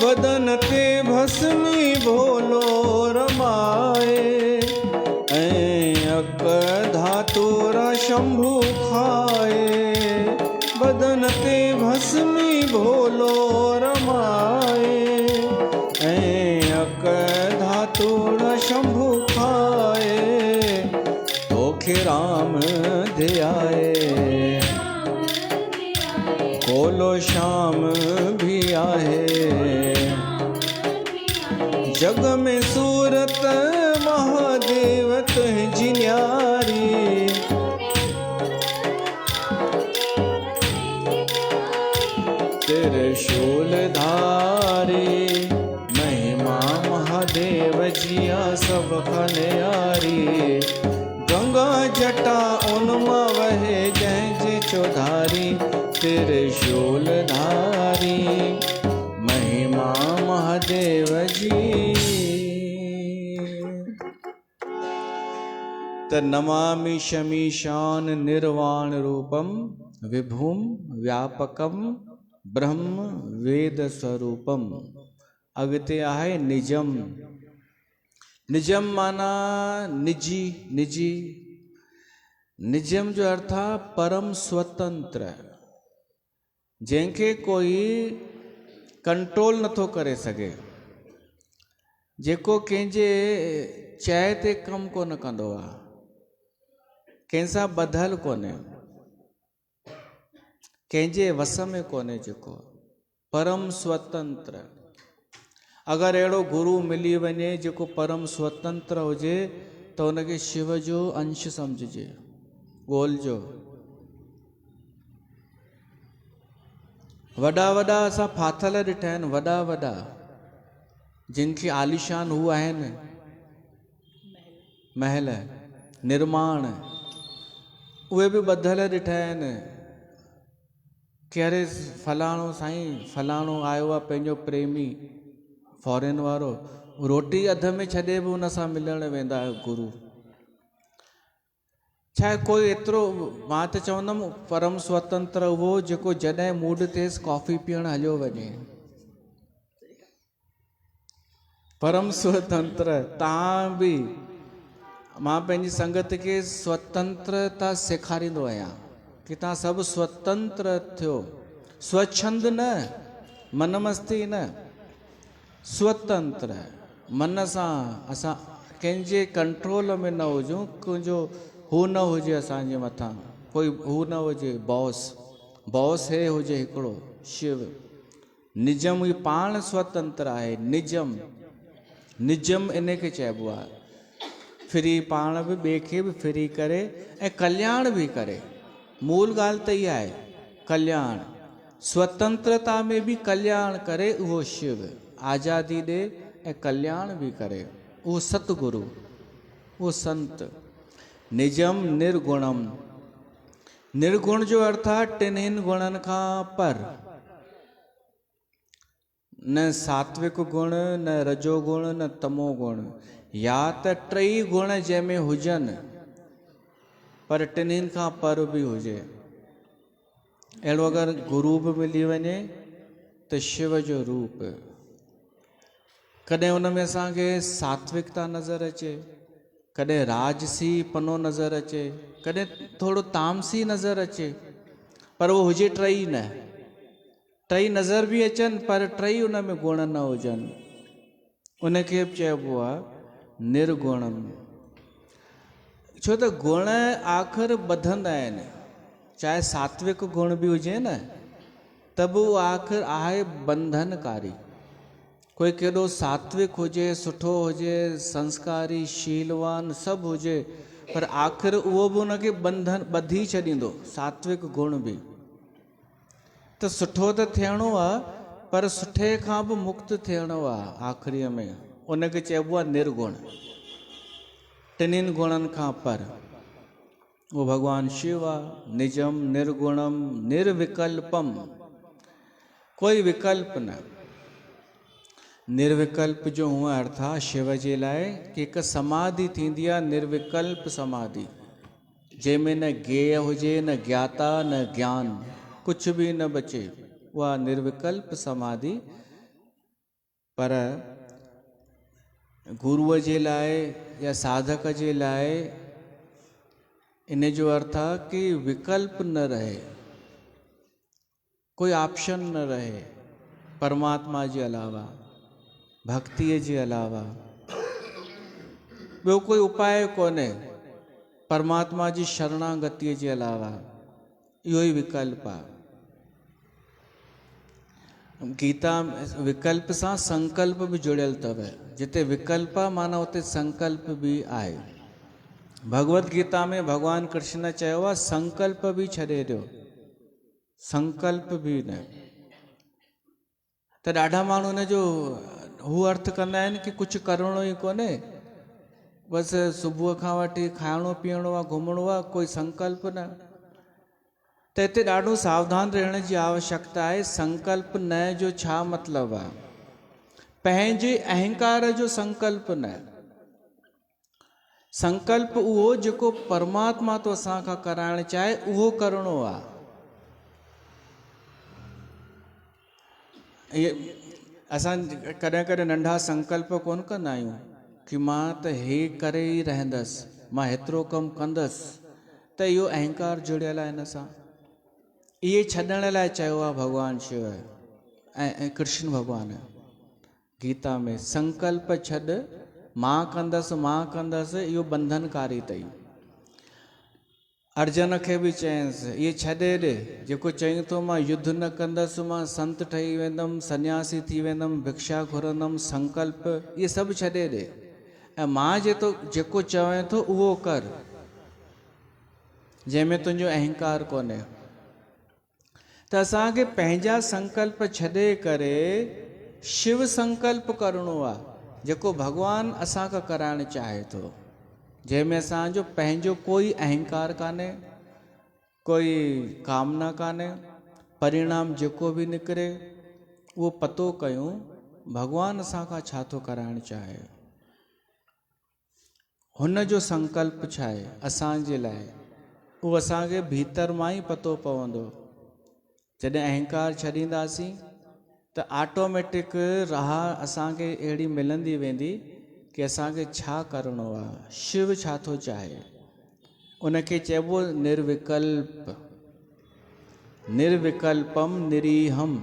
बदन ते भस्मी भोलो रमाए। अक धातुरा शंभु खाए। बदन ते भस्मी भोलो रमाए। अक धातुरा शंभु खाए। तोखे राम ध्याए। कोलो श्याम भी आहे। जग में सूरत महादेव तुझी न्यारी। त्रिशूल धारी महिमा महादेव जिया सब खनियारी। गंगा जटा उनमा वहे जंहिंजे चौधारी। त्रिशूल धारी महिमा महादेव जी। तन्नमामि शमीशान निर्वाण रूपम। विभुम व्यापकम ब्रह्म वेद स्वरूपम। अगते आहे निजम। निजम माना निजी निजी। निजम जो अर्थ आहे परम स्वतंत्र। जंहिंखे कोई कंट्रोल नथो करे सघे। जेको कंहिंजे चए ते कमु कोन कंदो आहे। कंहिंसां ॿधल कोन्हे। कंहिंजे वस में कोन्हे। जेको परम स्वतंत्र। अगरि अहिड़ो गुरु मिली वञे जेको परम स्वतंत्र हुजे त हुनखे शिव जो अंश सम्झिजे। ॻोल्हिजो। वॾा वॾा असां फाथल ॾिठा आहिनि। वॾा वॾा जिनखे आलिशान हू आहिनि महल निर्माण। उहे बि ॿधल ॾिठा आहिनि कि अरे फलाणो साईं फलाणो आयो आहे पंहिंजो प्रेमी फॉरेन वारो। रोटी अध में छॾे बि हुन सां मिलण वेंदा गुरु। छा कोई एतिरो मां त चवंदुमि परम स्वतंत्र उहो जेको जॾहिं मूड थिएसि कॉफ़ी पीअण हलियो वञे। परम स्वतंत्र। तव्हां बि, मां पंहिंजी संगत खे स्वतंत्रता सेखारींदो आहियां कि तव्हां सभु स्वतंत्र थियो, स्वच्छंद न, मन मस्ती न, स्वतंत्र। मन सां असां कंहिंजे कंट्रोल में न हुजूं, कुझो हू न हुजे असांजे मथां, कोई हू न हुजे बॉस। बॉस हे हुजे हिकिड़ो शिव। निजम ही पाण स्वतंत्र आहे। निजम, निजम इन खे चइबो आहे। फ्री पाण बि ॿिए खे बि फ्री करे ऐं कल्याण बि करे। मूल ॻाल्हि त इहा आहे, कल्याण। स्वतंत्रता में भी कल्याण करे उहो शिव। आज़ादी ॾे ऐं कल्याण भी करे उहो सतगुरु, उहो संत। निजम निर्गुणम। निर्गुण जो अर्थ आहे टिन्हिनि गुणनि खां पर। न सात्विक गुण, न रजोगुण, न तमो गुण। या त टई गुण जंहिंमें हुजनि पर टिन्हिनि खां पर बि हुजे। अहिड़ो अगरि गुरु बि मिली वञे त शिव जो रूप। कॾहिं उन में असांखे सात्विकता नज़र अचे, कॾहिं राजसी पनो नज़र अचे, कॾहिं थोड़ो तामसी नज़र अचे, पर उहो हुजे टई न। टई नज़र भी अचनि पर टई उन में गुण न हुजनि, उनखे बि चइबो आहे निर्गुणम। छो त गुण आख़िर ॿधंदा आहिनि। चाहे सात्विक गुण भी हुजे न त बि उहो आख़िर आहे बंधनकारी। कोई केॾो सात्विक हुजे, सुठो हुजे, संस्कारी, शीलवान सभु हुजे, पर आख़िर उहो बि उनखे बंधन ॿधी छॾींदो। सात्विक गुण भी त सुठो त थियणो आहे, पर सुठे खां बि मुक्त थियणो आहे आख़िरीअ में। उनखे चइबो आहे निर्गुण, टिन्हिनि गुणनि खां पर। वो भगवान शिव आहे। निजम निर्गुणम निर्विकल्पम। कोई विकल्प न। निर्विकल्प जो हुअं अर्थ आहे शिव जे लाइ कि हिकु समाधि थींदी आहे, निर्विकल्प समाधि, जंहिंमें न ज्ञेय हुजे, न ज्ञाता, न ज्ञान, कुझु भी न बचे। उहा निर्विकल्प समाधि। पर गुरुअ जे लाइ या साधक जे लाइ इन जो अर्थ आहे कि विकल्प न रहे, कोई ऑप्शन न रहे परमात्मा जे अलावा, भक्तिअ जे अलावा। ॿियो कोई उपाय कोन्हे परमात्मा जी शरणागतिअ जे अलावा। इहो ई विकल्प आहे। गीता विकल्प सां संकल्प भी जुड़ियल अथव। जिते विकल्प आहे माना उते संकल्प भी आहे। भगवत गीता में भगवान कृष्ण ने चयो आहे संकल्प भी छॾे ॾियो, संकल्प भी न। त ॾाढा माण्हू हुन जो हू अर्थ कंदा आहिनि कि कुझु करिणो ई कोन्हे, बसि सुबुह खां वठी खाइणो पीअणो आहे, घुमणो आहे, कोई संकल्प न। त हिते ॾाढो सावधान रहण जी आवश्यकता आहे। संकल्प न जो छा मतिलबु आहे? पंहिंजे अहंकार जो संकल्प न। संकल्प उहो जेको परमात्मा तो असां खां कराइण चाहे उहो करिणो आहे। असां कॾहिं कॾहिं नंढा संकल्प कोन कंदा आहियूं कि मां त हे करे ई रहंदसि, मां हेतिरो कमु कंदसि, त इहो अहंकार जुड़ियल आहे हिन सां। इहे छॾण लाइ चयो आहे भगवान शिव ऐं कृष्ण भगवान गीता में। संकल्प छॾ, मां कंदसि, मां कंदसि, इहो बंधनकारी अथई। अर्जुन खे बि चयईंसि इहे छॾे ॾे। जेको चई थो मां युद्ध न कंदसि, मां संत ठही वेंदुमि, सन्यासी थी वेंदुमि, भिक्षा घुरंदुमि, संकल्प इहे सभु छॾे ॾे ऐं मां जेको चवां थो उहो कर, जंहिंमें तुंहिंजो अहंकार कोन्हे। त असांखे पंहिंजा संकल्प छॾे करे शिव संकल्प करिणो आहे, जेको भगवान असां खां कराइणु चाहे थो, जंहिंमें असांजो पंहिंजो कोई अहंकार कान्हे, कोई कामना कान्हे। परिणाम जेको भी निकिरे उहो पतो कयूं भगवान असां खां छा थो कराइणु चाहे, हुन जो संकल्प छा आहे असांजे लाइ। उहो असांखे भीतर मां ई पतो पवंदो। जॾहिं अहंकार छॾींदासीं त ऑटोमेटिक राह असांखे अहिड़ी मिलंदी वेंदी कि असांखे छा करिणो आहे, शिव छा थो चाहे। उनखे चइबो निर्विकल्प, निर्विकल्पम निरीहम।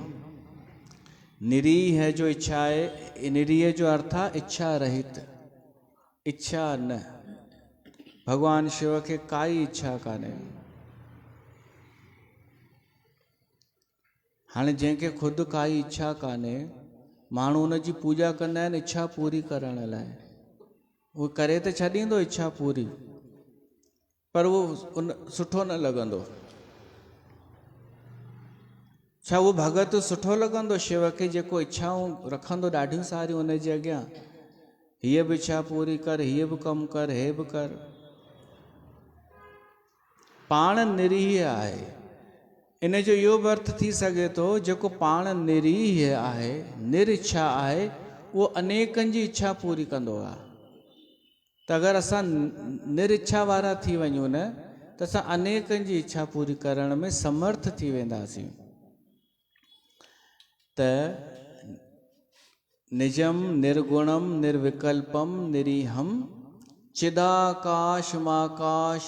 निरीह जो इच्छा आहे, निरीह जो अर्थ आहे इच्छा रहित, इच्छा न। भगवान शिव खे काई इच्छा कान्हे। हाणे जंहिंखे ख़ुदि काई इच्छा कान्हे, माण्हू उनजी पूजा कंदा आहिनि इच्छा पूरी करण लाइ। उहो करे त छॾींदो इच्छा पूरी, पर उहो उन सुठो न लॻंदो। छा उहो भगत सुठो लॻंदो शिव खे, जेको इच्छाऊं रखंदो ॾाढियूं सारियूं उनजे अॻियां, हीअ बि इच्छा पूरी कर, हीअ बि कमु कर, हे बि कर। पाण निरीह आहे। इन जो इहो बि अर्थ थी सघे थो, जेको पाण निरीह आहे, निरिच्छा आहे, उहो अनेकनि जी इच्छा पूरी कंदो आहे। त अगरि असां निरिच्छा वारा थी वञूं न, त असां अनेकनि जी इच्छा पूरी करण में समर्थ थी वेंदासीं। त निजम निर्गुणम निर्विकल्पम निरीहम चिदाकाशमाकाश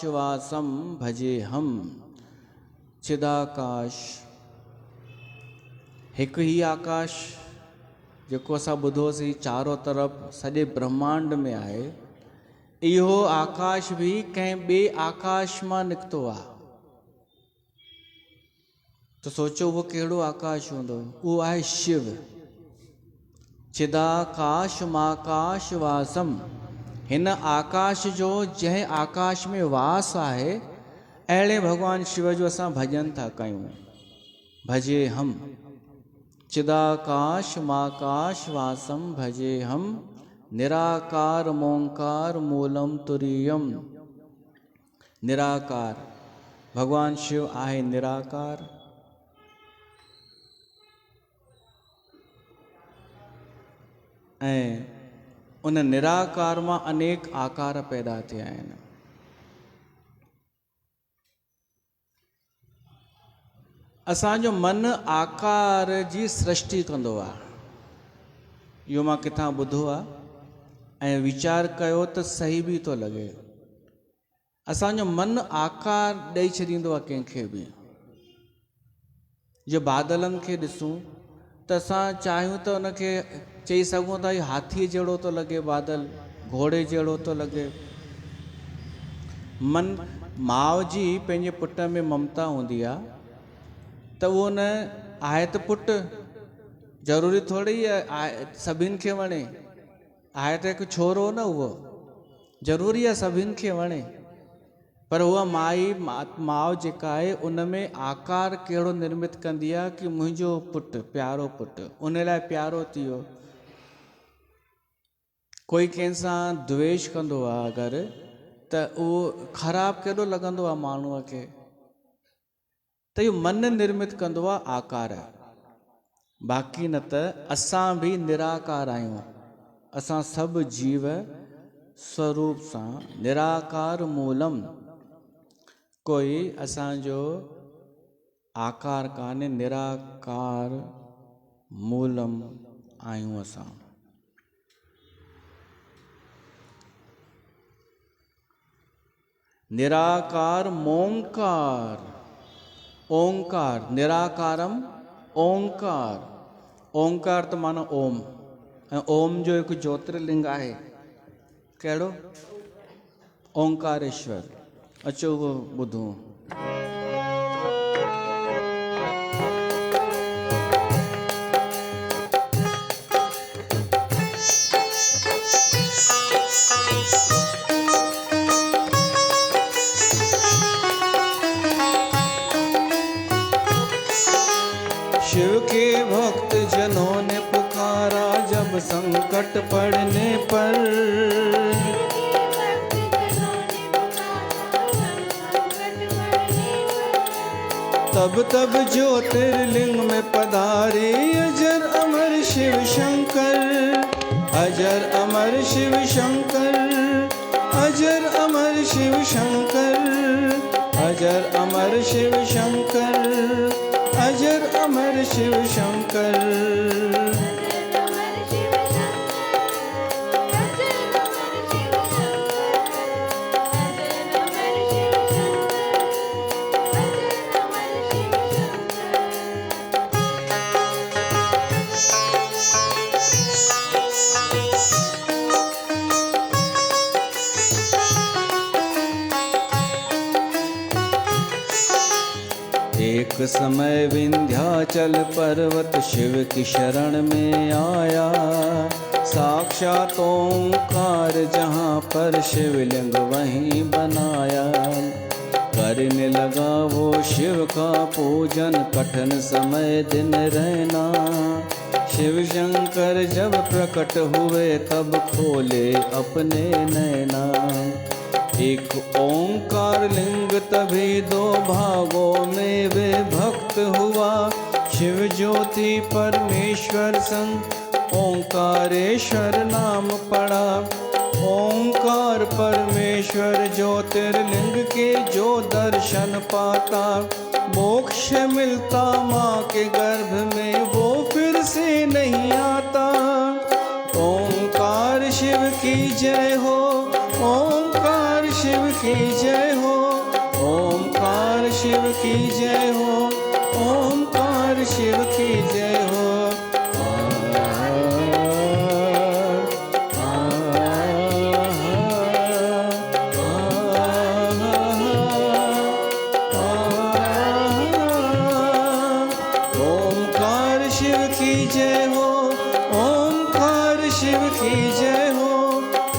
वासम भजे हम। चिदाकाश हिकु ही आकाश जेको असां ॿुधोसीं चारों तरफ़ सॼे ब्रह्मांड में आहे, इहो आकाश बि कंहिं ॿिए आकाश मां निकितो आहे। त सोचो उहो कहिड़ो आकाश हूंदो, उहो आहे शिव। चिदाकाश माकाश वासम, हिन आकाश जो जंहिं आकाश में वास आहे, अहिड़े भगवान शिव जो असां भॼन था कयूं। भजे हम चिदाकाश माकाश वासम भजे हम, निराकार मोंकार मूलम तुरीयम। निराकार, भगवान शिव आहे निराकार। ऐं उन निराकार मां अनेक आकार पैदा थिया आहिनि। असांजो मन आकार जी सृष्टि कंदो आहे, इहो मां किथां ॿुधो आहे ऐं वीचार कयो त सही बि थो लॻे। असांजो मन आकार ॾेई छॾींदो आहे कंहिंखे बि। जो बादलनि खे ॾिसूं त असां चाहियूं त उनखे चई सघूं था हाथीअ जहिड़ो थो लॻे बादल, घोड़े जहिड़ो थो लॻे। मन माउ जी पंहिंजे पुट में ममता हूंदी आहे, त उहो न आहे त पुटु, ज़रूरी थोरी आहे सभिनि खे वणे। आहे त हिकु छोरो न, उहो ज़रूरी आहे सभिनि खे वणे। पर उहा माउ जेका आहे, उन में आकार कहिड़ो निर्मित कंदी आहे कि मुंहिंजो पुटु, प्यारो पुटु, उन लाइ प्यारो थी वियो। कोई कंहिंसां द्वेष कंदो आहे अगरि, त उहो ख़राबु केॾो लॻंदो आहे माण्हूअ खे। त इहो मन निर्मित कंदो आहे आकार। बाक़ी न त असां बि निराकार आहियूं। असां सभु जीव स्वरूप सां निराकार मूलम, कोई असांजो आकार कान्हे, निराकार मूलम आहियूं असां। निराकार मोंकार, ओंकार, निराकारम ओंकार। ओंकार त माना ओम, ऐं ओम जो हिकु ज्योतिर्लिंग आहे, कहिड़ो? ओंकारेश्वर। अचो उहो ॿुधूं। शिव के भक्त जनों ने पुकारा जब संकट पड़ने पर, तब तब ज्योतिर्लिंग में पधारे अजर अमर शिव शंकर। अजर अमर शिव शंकर, अजर अमर शिव शंकर, अजर अमर शिव शंकर, अजर अमर शिव शंकर। एक समय विंध्याचल पर्वत शिव की शरण में आया, साक्षात ओंकार जहाँ पर शिवलिंग वहीं बनाया। करने लगा वो शिव का पूजन, कठिन समय दिन रहना। शिव शंकर जब प्रकट हुए तब खोले अपने नैना। एक ओंकार लिंग तभी दो भागों में विभक्त हुआ, शिव ज्योति परमेश्वर संग ओंकारेश्वर नाम पड़ा। ओंकार परमेश्वर ज्योतिर्लिंग के जो दर्शन पाता, मोक्ष मिलता माँ के गर्भ में वो फिर से नहीं आता। ओंकार शिव की जय हो, ओंकार शिव की जय हो, ओंकार शिव की जय हो, ओंकार शिव की जय हो। ओंकार शिव की जय हो, ओंकार शिव की जय हो,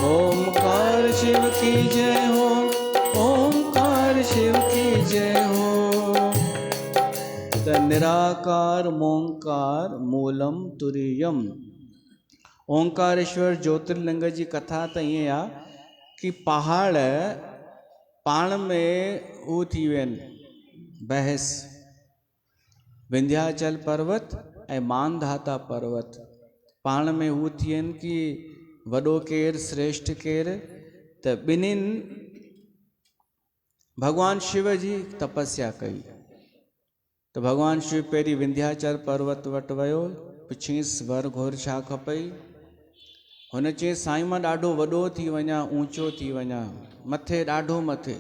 ओंकार शिव की जय हो, ओंकार शिव की जय हो। त निराकार मोंकार मूलम तुरीयम। ओंकारेश्वर ज्योतिर्लिंग जी कथा त ईअं आहे कि पहाड़ पाण में हू थी विया आहिनि बहस। विंध्याचल पर्वत ऐं मानधाता पर्वत पाण में हू थी विया आहिनि कि वॾो केरु श्रेष्ठ केरु। त ॿिन्हिनि भगवान शिव जी तपस्या कई। त भगवान शिव पहिरीं विंध्याचल पर्वत वटि वियो, पुछींसि वर घुर छा खपई। हुन चई साईं मां ॾाढो वॾो थी वञा, ऊंचो थी वञा, मथे ॾाढो मथे।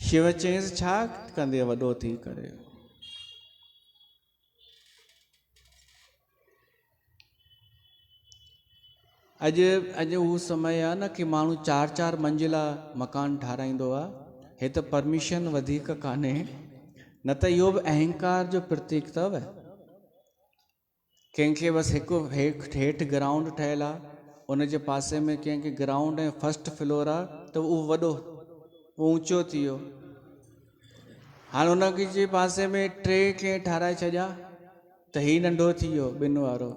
शिव चयईंसि छा कंदे वॾो थी करे। अॼु हू समय आहे न कि माण्हू 4-4 मंजिला मकान ठाराईंदो आहे। हे त परमिशन वधीक कान्हे, न त इहो बि अहंकार जो प्रतीक अथव। कंहिंखे बसि हिकु हेठि ग्राउंड ठहियल आहे, उनजे पासे में कंहिंखे ग्राउंड ऐं फर्स्ट फ्लोर आहे, त उहो वॾो ऊंचो थी वियो। हाणे उनखे जे पासे में 3 कंहिं ठाराए छॾिया त ही नंढो थी वियो 2 वारो।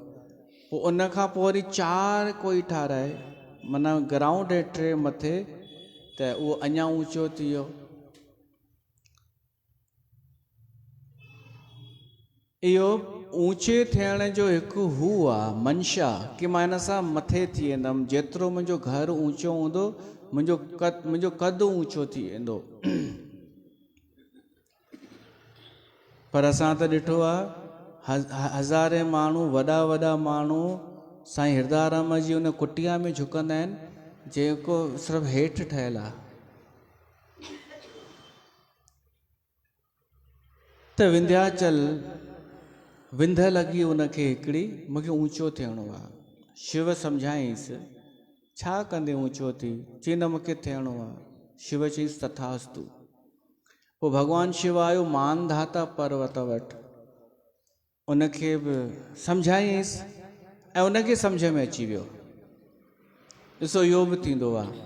पोइ उन खां पोइ वरी 4 कोई ठाराए, माना ग्राउंड ऐं 3 मथे, त उहो अञा ऊंचो थी वियो। इहो ऊंचे थियण जो हिकु हू आहे मंशा कि मां हिन सां मथे थी वेंदमि। जेतिरो मुंहिंजो घर ऊंचो हूंदो, मुंहिंजो कद ऊंचो थी वेंदो। पर असां त ॾिठो आहे हज़ारे माण्हू, वॾा माण्हू साईं हिरदाराम जी उन कुटिया में झुकंदा आहिनि जेको सिर्फ़ु हेठि ठहियलु आहे। त विंध्याचल विंध लॻी उनखे हिकिड़ी, मूंखे ऊंचो थियणो आहे। शिव सम्झाईंसि छा कंदे ऊंचो थी, चई न मूंखे थियणो आहे। शिव चईंसि तथास्तु। पोइ भॻवानु शिव आयो मानधाता पर्वत वटि, उनखे बि सम्झाईंसि ऐं उनखे सम्झ में अची वियो। ॾिसो इहो बि थींदो आहे,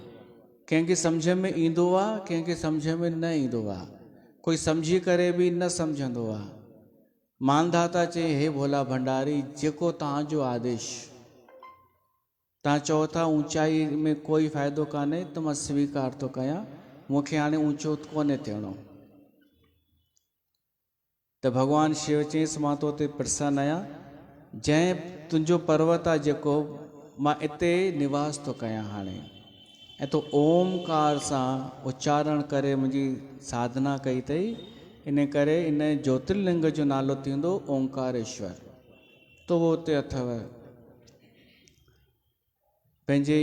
कंहिंखे सम्झ में ईंदो आहे, कंहिंखे सम्झ में न ईंदो आहे, कोई सम्झी करे बि न सम्झंदो आहे। मानधाता चई हे भोला भंडारी, जेको तव्हांजो आदेश, तव्हां चओ था ऊंचाई में कोई फ़ाइदो कान्हे त मां स्वीकार थो कयां, मूंखे हाणे ऊंचो कोन्हे थियणो। त भॻवानु शिव चयईंसि मां तो ते प्रसन्न आहियां, जंहिं तुंहिंजो पर्वत आहे जेको, मां इते निवास थो कयां हाणे। ऐं तो ओमकार सां उच्चारण करे मुंहिंजी साधना कई अथई इन करे इन ज्योतिर्लिंग जो नालो थींदो ओंकारेश्वर। तो वो उते अथव, पंहिंजे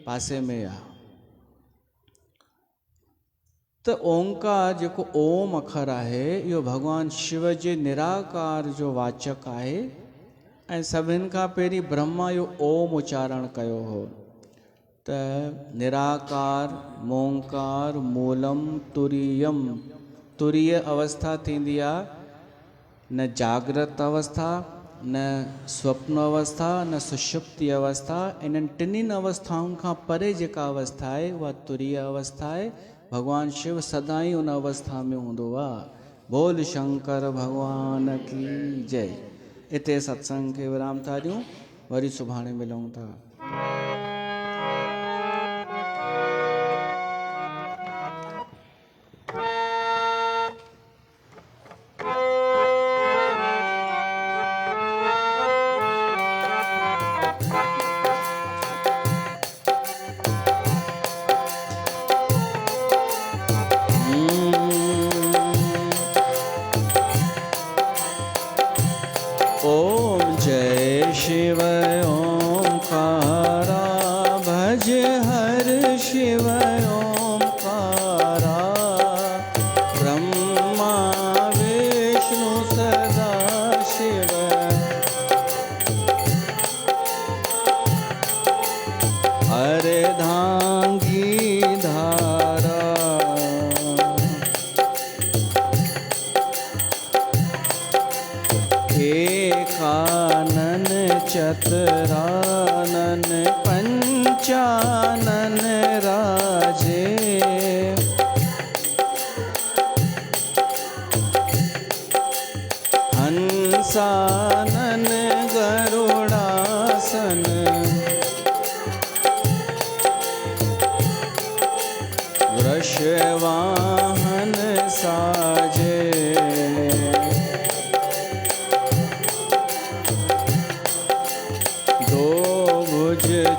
पासे में आहे। त ओंकार जेको ओम अखर आहे इहो भॻवानु शिव जे निराकार जो वाचक आहे ऐं सभिनि खां पहिरीं ब्रह्मा इहो ओम उच्चारण कयो हो। त निराकार मोंकार मूलम तुरीयम, तुरीय अवस्था थींदी आहे न जागृत अवस्था, न स्वप्न अवस्था, न सुषुप्ति अवस्था। इन्हनि टिनिनि अवस्थाउनि खां परे जेका अवस्था आहे उहा तुरीय अवस्था आहे। भगवान शिव सदा ई उन अवस्था में हूंदो आहे। बोल शंकर भगवान की जय। इते सत्संग खे विराम था ॾियूं, वरी सुभाणे मिलूं था। ओम जय शिव ओंकारा, भज हर शिव ओंकारा। ब्रह्मा विष्णु सदा शिव, अर्धांगी धारा। एकानन चतुरानन पंचानन राजे। हंसानन गरुड़ासन, वृषवाहन साजे।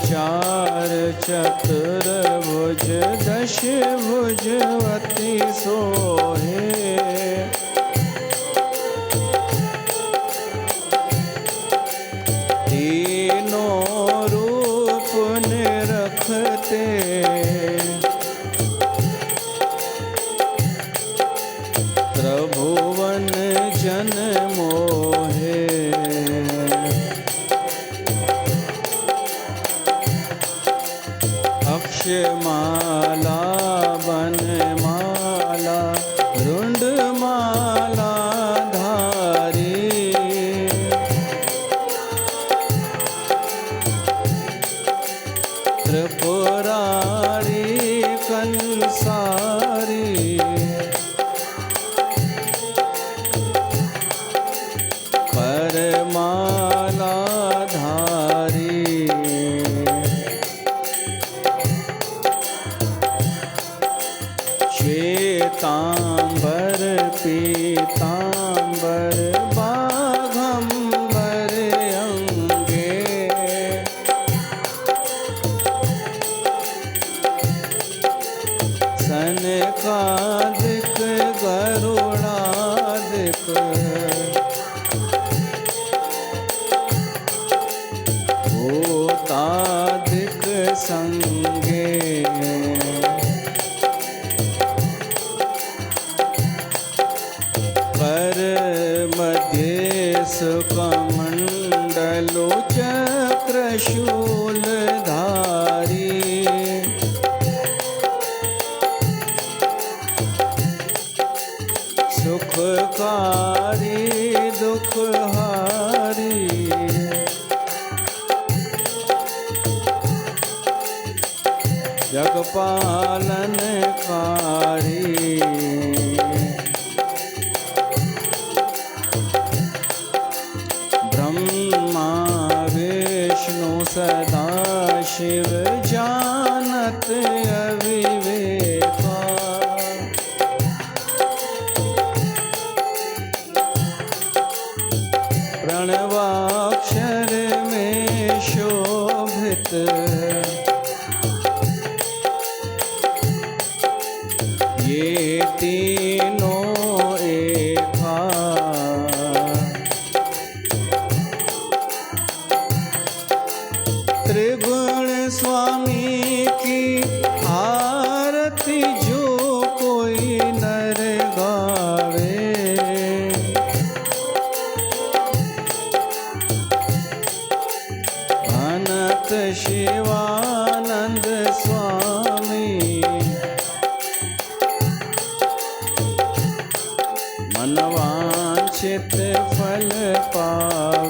चार चतुर्भुज दश भुजवती सोहे। तीनों रूप निरखते, त्रिभुवन जन मोहे। अक्षमाला वनमाला रुंडमाला धारी। त्रिपुरारी कंसारी, परमाला धारी। श्वेतांबर पीतांबर बाघंबर अंगे। सनकादिक गरुड़ादिक, भूतादिक संगे। मध्य सुकमंडलो चक्र शूलधारी। सुखकारी दुखहारी। जगपालनकारी। ब्रह्मा विष्णु सदा शिव जानत अविवेका। प्रणवाक्षर में शोभित, ये तीनों त्रिगुण स्वामी की आरती जो कोई नर गावे, अनंत शिवानंद स्वामी मनवांछित फल पावे।